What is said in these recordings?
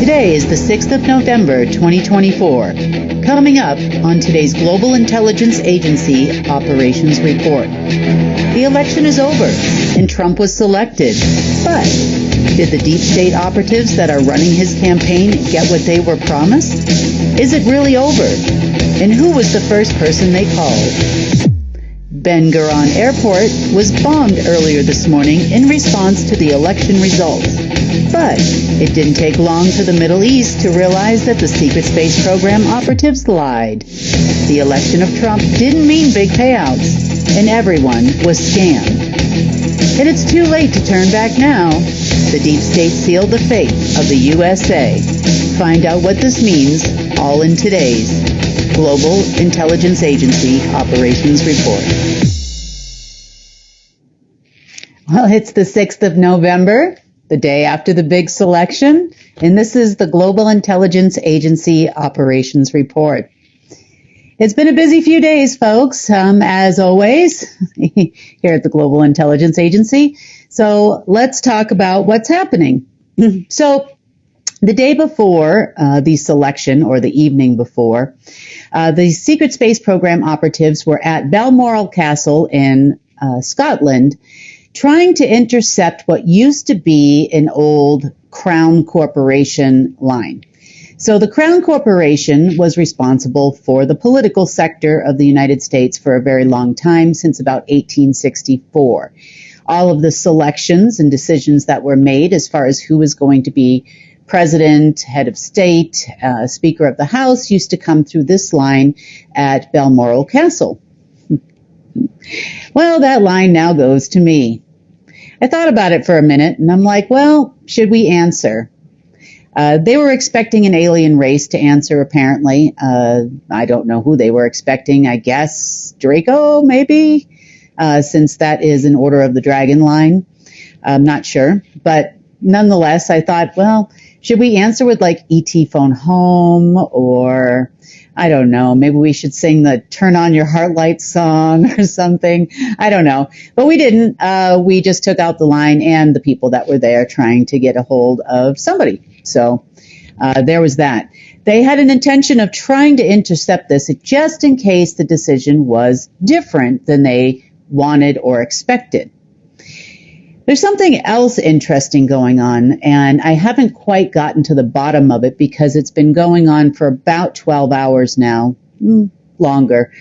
Today is the 6th of November, 2024. Coming up on today's Global Intelligence Agency Operations Report. The election is over and Trump was selected. But did the deep state operatives that are running his campaign get what they were promised? Is it really over? And who was the first person they called? Ben Gurion Airport was bombed earlier this morning in response to the election results. But it didn't take long for the Middle East to realize that the secret space program operatives lied. The election of Trump didn't mean big payouts, and everyone was scammed. And it's too late to turn back now. The deep state sealed the fate of the USA. Find out what this means all in today's Global Intelligence Agency Operations Report. Well, it's the 6th of November, the day after the big selection, and this is the Global Intelligence Agency Operations Report. It's been a busy few days, folks, as always, here at the Global Intelligence Agency. So let's talk about what's happening. So the day before the selection, or the evening before, the secret space program operatives were at Balmoral Castle in Scotland, trying to intercept what used to be an old Crown Corporation line. So the Crown Corporation was responsible for the political sector of the United States for a very long time, since about 1864. All of the selections and decisions that were made as far as who was going to be president, head of state, Speaker of the House used to come through this line at Balmoral Castle. Well, that line now goes to me. I thought about it for a minute, and I'm like, well, should we answer? They were expecting an alien race to answer, apparently. I don't know who they were expecting. I guess Draco, maybe, since that is an Order of the Dragon line. I'm not sure. But nonetheless, I thought, well, should we answer with like E.T. Phone Home, or I don't know, maybe we should sing the Turn On Your Heart Light song or something. I don't know. But we didn't. We just took out the line and the people that were there trying to get a hold of somebody. So there was that. They had an intention of trying to intercept this just in case the decision was different than they wanted or expected. There's something else interesting going on, and I haven't quite gotten to the bottom of it because it's been going on for about 12 hours now, longer.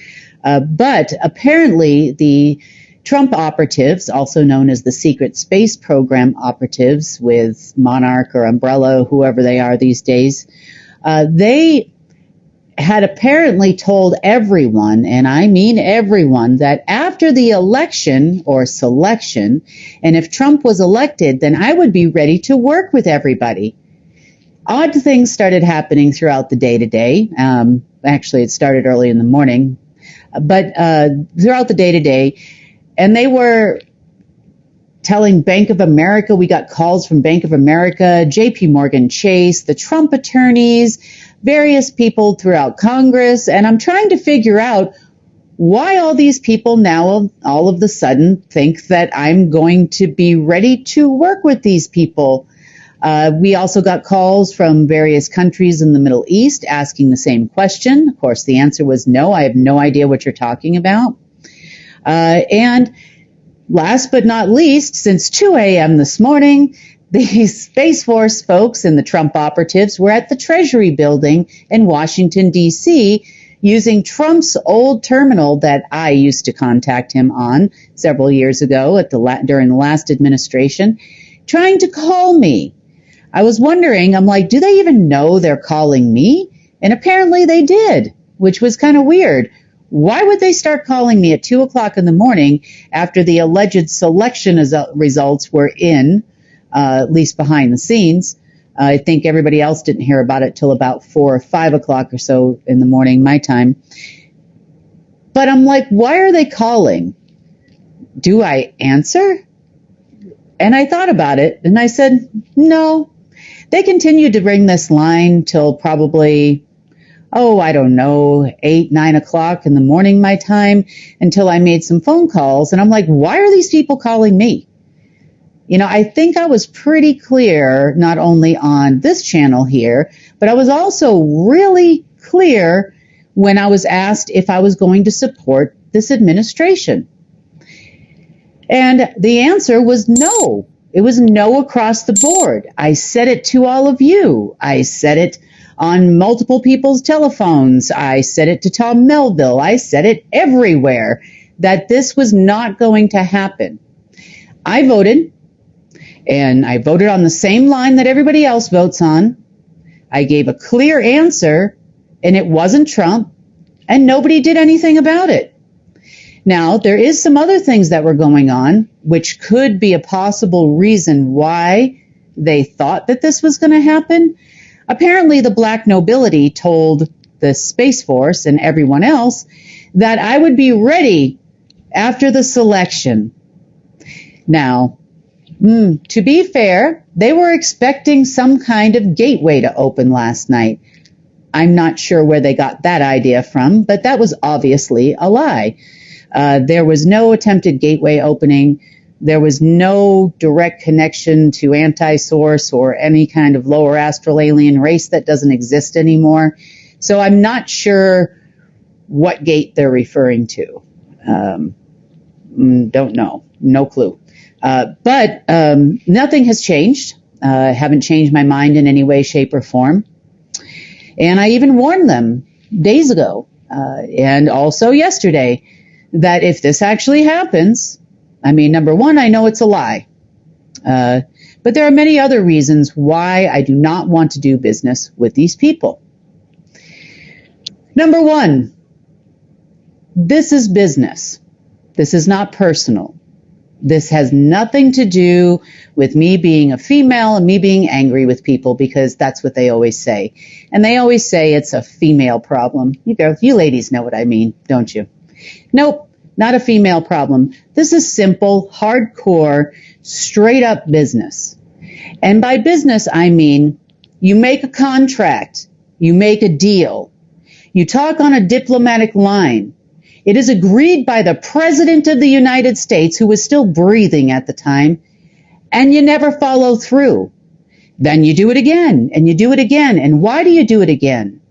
But apparently the Trump operatives, also known as the Secret Space Program operatives with Monarch or Umbrella, whoever they are these days, they had apparently told everyone, and I mean everyone, that after the election or selection, and if Trump was elected, then I would be ready to work with everybody. Odd things started happening throughout the day today. Actually, it started early in the morning, but throughout the day today, and they were telling Bank of America, we got calls from Bank of America, JP Morgan Chase, the Trump attorneys, various people throughout Congress, and I'm trying to figure out why all these people now all of a sudden think that I'm going to be ready to work with these people. We also got calls from various countries in the Middle East asking the same question. Of course, the answer was no, I have no idea what you're talking about. And last but not least, since 2 a.m. this morning, the Space Force folks and the Trump operatives were at the Treasury building in Washington, D.C., using Trump's old terminal that I used to contact him on several years ago during the last administration, trying to call me. I was wondering, I'm like, do they even know they're calling me? And apparently they did, which was kind of weird. Why would they start calling me at 2 o'clock in the morning after the alleged selection results were in, at least behind the scenes? I think everybody else didn't hear about it till about 4 or 5 o'clock or so in the morning, my time. But I'm like, why are they calling? Do I answer? And I thought about it, and I said, no. They continued to ring this line till probably, I don't know, 8, 9 o'clock in the morning, my time, until I made some phone calls. And I'm like, why are these people calling me? I think I was pretty clear, not only on this channel here, but I was also really clear when I was asked if I was going to support this administration. And the answer was no. It was no across the board. I said it to all of you. I said it on multiple people's telephones. I said it to Tom Melville. I said it everywhere that this was not going to happen. I voted, and I voted on the same line that everybody else votes on. I gave a clear answer, and it wasn't Trump, and nobody did anything about it. Now, there is some other things that were going on, which could be a possible reason why they thought that this was going to happen. Apparently, the black nobility told the Space Force and everyone else that I would be ready after the selection. Now, to be fair, they were expecting some kind of gateway to open last night. I'm not sure where they got that idea from, but that was obviously a lie. There was no attempted gateway opening. There was no direct connection to anti-source or any kind of lower astral alien race that doesn't exist anymore. So I'm not sure what gate they're referring to. Don't know. No clue. But nothing has changed. Haven't changed my mind in any way, shape, or form. And I even warned them days ago and also yesterday that if this actually happens, number one, I know it's a lie. But there are many other reasons why I do not want to do business with these people. Number one, this is business. This is not personal. This has nothing to do with me being a female and me being angry with people, because that's what they always say. And they always say it's a female problem. You ladies know what I mean, don't you? Nope, not a female problem. This is simple, hardcore, straight up business. And by business, I mean you make a contract, you make a deal, you talk on a diplomatic line. It is agreed by the President of the United States, who was still breathing at the time, and you never follow through. Then you do it again, and you do it again. And why do you do it again?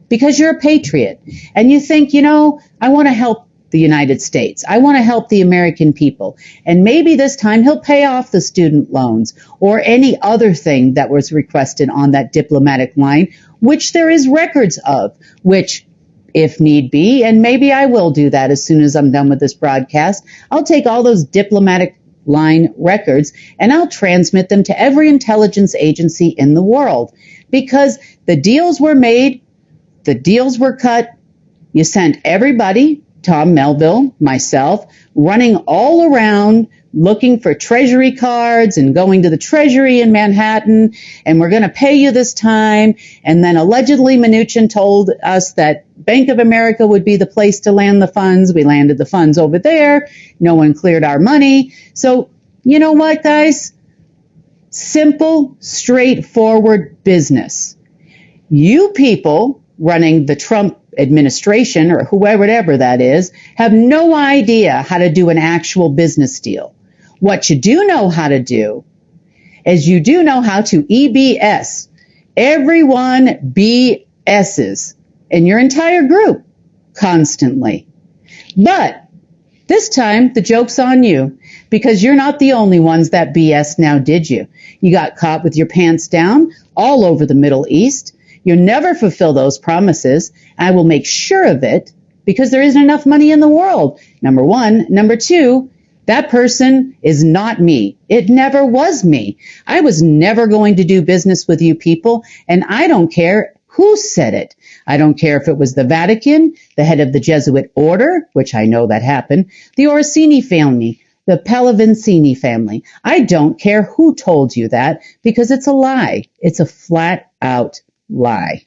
Because you're a patriot, and you think, I want to help the United States. I want to help the American people. And maybe this time he'll pay off the student loans or any other thing that was requested on that diplomatic line, which there is records of, which, if need be, and maybe I will do that as soon as I'm done with this broadcast, I'll take all those diplomatic line records and I'll transmit them to every intelligence agency in the world, because the deals were made, the deals were cut. You sent everybody, Tom Melville, myself, running all around looking for treasury cards and going to the treasury in Manhattan, and we're going to pay you this time. And then allegedly Mnuchin told us that Bank of America would be the place to land the funds. We landed the funds over there. No one cleared our money. So you know what, guys? Simple, straightforward business. You people running the Trump administration or whoever that is have no idea how to do an actual business deal. What you do know how to do is you do know how to EBS. Everyone BS's in your entire group constantly. But this time the joke's on you, because you're not the only ones that BS now, did you? You got caught with your pants down all over the Middle East. You'll never fulfill those promises. I will make sure of it, because there isn't enough money in the world. Number one. Number two, that person is not me. It never was me. I was never going to do business with you people, and I don't care who said it. I don't care if it was the Vatican, the head of the Jesuit order, which I know that happened, the Orsini family, the Pallavicini family. I don't care who told you that, because it's a lie. It's a flat out lie.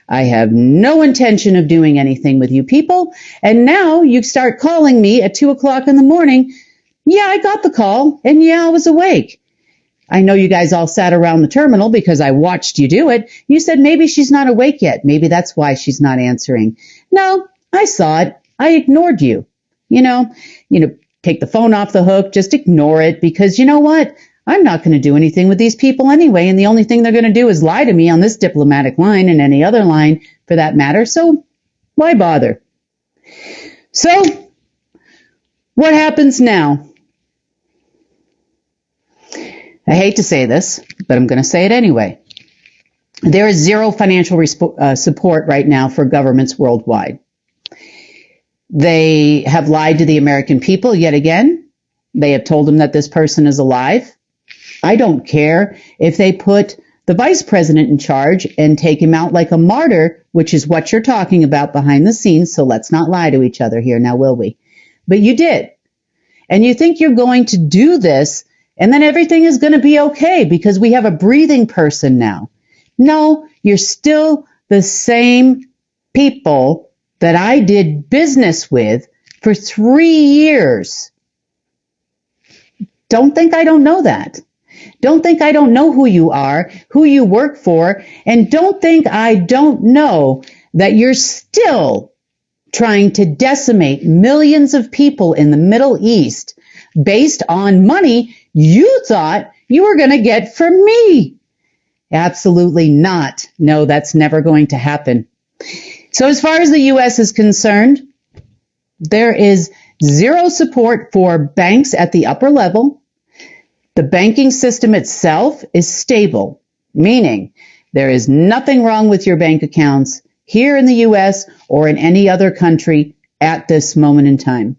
I have no intention of doing anything with you people. And now you start calling me at 2 o'clock in the morning. Yeah, I got the call, and yeah, I was awake. I know you guys all sat around the terminal because I watched you do it. You said maybe she's not awake yet. Maybe that's why she's not answering. No, I saw it. I ignored you. Take the phone off the hook. Just ignore it, because you know what? I'm not going to do anything with these people anyway, and the only thing they're going to do is lie to me on this diplomatic line and any other line for that matter, so why bother? So, what happens now? I hate to say this, but I'm going to say it anyway. There is zero financial support right now for governments worldwide. They have lied to the American people yet again. They have told them that this person is alive. I don't care if they put the vice president in charge and take him out like a martyr, which is what you're talking about behind the scenes, so let's not lie to each other here now, will we? But you did. And you think you're going to do this, and then everything is going to be okay because we have a breathing person now. No, you're still the same people that I did business with for 3 years. Don't think I don't know that. Don't think I don't know who you are, who you work for, and don't think I don't know that you're still trying to decimate millions of people in the Middle East based on money you thought you were going to get from me. Absolutely not. No, that's never going to happen. So as far as the U.S. is concerned, there is zero support for banks at the upper level. The banking system itself is stable, meaning there is nothing wrong with your bank accounts here in the U.S. or in any other country at this moment in time.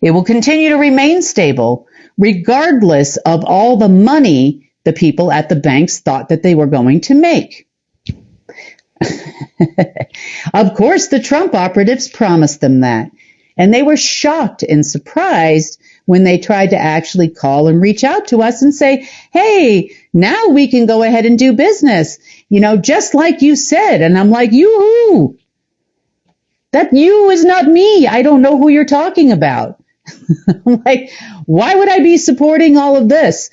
It will continue to remain stable regardless of all the money the people at the banks thought that they were going to make. Of course, the Trump operatives promised them that, and they were shocked and surprised when they tried to actually call and reach out to us and say, hey, now we can go ahead and do business, just like you said. And I'm like, you-hoo. That you is not me. I don't know who you're talking about. I'm like, why would I be supporting all of this?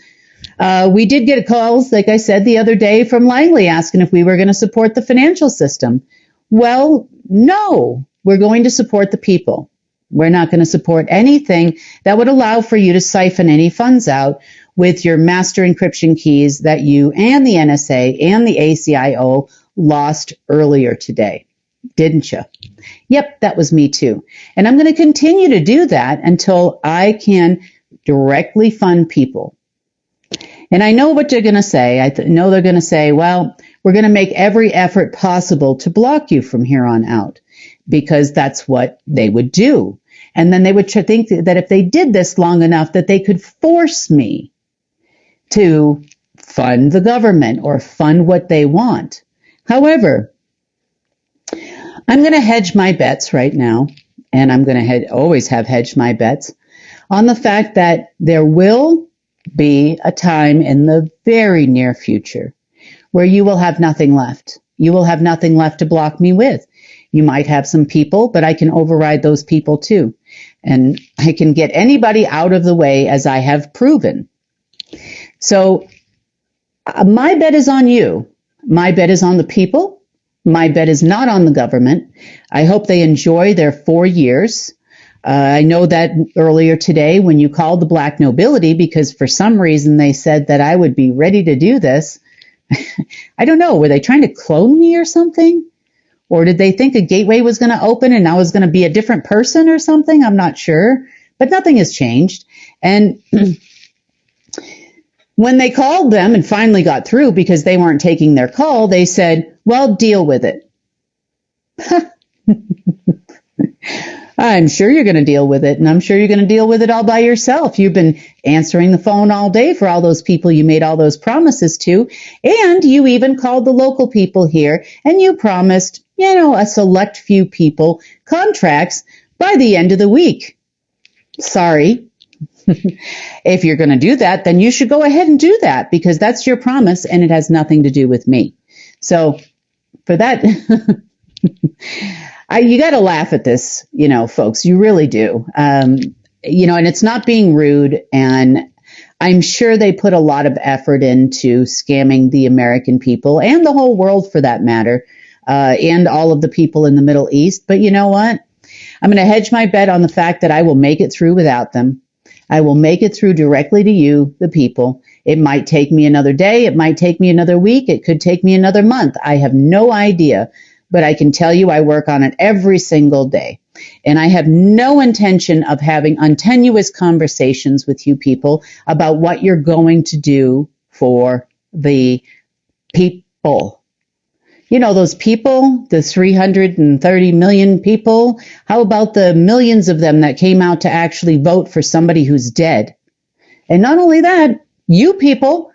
We did get calls, like I said, the other day from Langley asking if we were going to support the financial system. Well, no, we're going to support the people. We're not going to support anything that would allow for you to siphon any funds out with your master encryption keys that you and the NSA and the ACIO lost earlier today. Didn't you? Yep, that was me too. And I'm going to continue to do that until I can directly fund people. And I know what they're going to say. I know they're going to say, well, we're going to make every effort possible to block you from here on out, because that's what they would do. And then they would think that if they did this long enough, that they could force me to fund the government or fund what they want. However, I'm going to hedge my bets right now, and I'm going to always have hedged my bets on the fact that there will be a time in the very near future where you will have nothing left. You will have nothing left to block me with. You might have some people, but I can override those people too. And I can get anybody out of the way, as I have proven. So my bet is on you. My bet is on the people. My bet is not on the government. I hope they enjoy their 4 years. I know that earlier today when you called the black nobility, because for some reason they said that I would be ready to do this. I don't know. Were they trying to clone me or something? Or did they think a gateway was going to open and I was going to be a different person or something? I'm not sure. But nothing has changed. And when they called them and finally got through because they weren't taking their call, they said, well, deal with it. I'm sure you're going to deal with it, and I'm sure you're going to deal with it all by yourself. You've been answering the phone all day for all those people you made all those promises to, and you even called the local people here, and you promised, a select few people contracts by the end of the week. Sorry. If you're going to do that, then you should go ahead and do that, because that's your promise, and it has nothing to do with me. So for that... you got to laugh at this, folks. You really do. And it's not being rude. And I'm sure they put a lot of effort into scamming the American people and the whole world for that matter, and all of the people in the Middle East. But you know what? I'm going to hedge my bet on the fact that I will make it through without them. I will make it through directly to you, the people. It might take me another day. It might take me another week. It could take me another month. I have no idea, but I can tell you I work on it every single day. And I have no intention of having untenuous conversations with you people about what you're going to do for the people. You know, those people, the 330 million people, how about the millions of them that came out to actually vote for somebody who's dead? And not only that, you people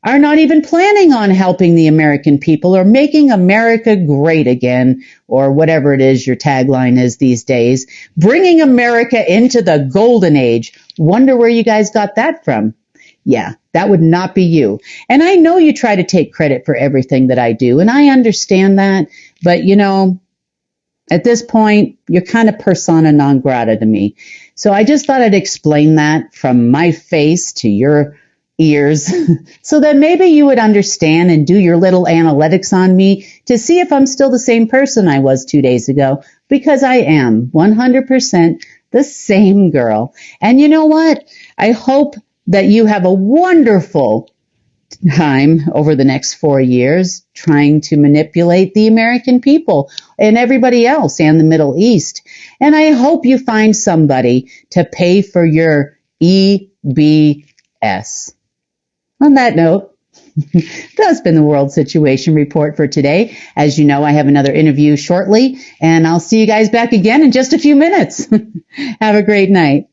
are not even planning on helping the American people or making America great again, or whatever it is your tagline is these days, bringing America into the golden age. Wonder where you guys got that from. Yeah, that would not be you. And I know you try to take credit for everything that I do, and I understand that. But, you know, at this point, you're kind of persona non grata to me. So I just thought I'd explain that from my face to your ears so that maybe you would understand and do your little analytics on me to see if I'm still the same person I was 2 days ago, because I am 100% the same girl. And you know what? I hope that you have a wonderful time over the next 4 years trying to manipulate the American people and everybody else and the Middle East. And I hope you find somebody to pay for your EBS. On that note, that's been the World Situation Report for today. As you know, I have another interview shortly, and I'll see you guys back again in just a few minutes. Have a great night.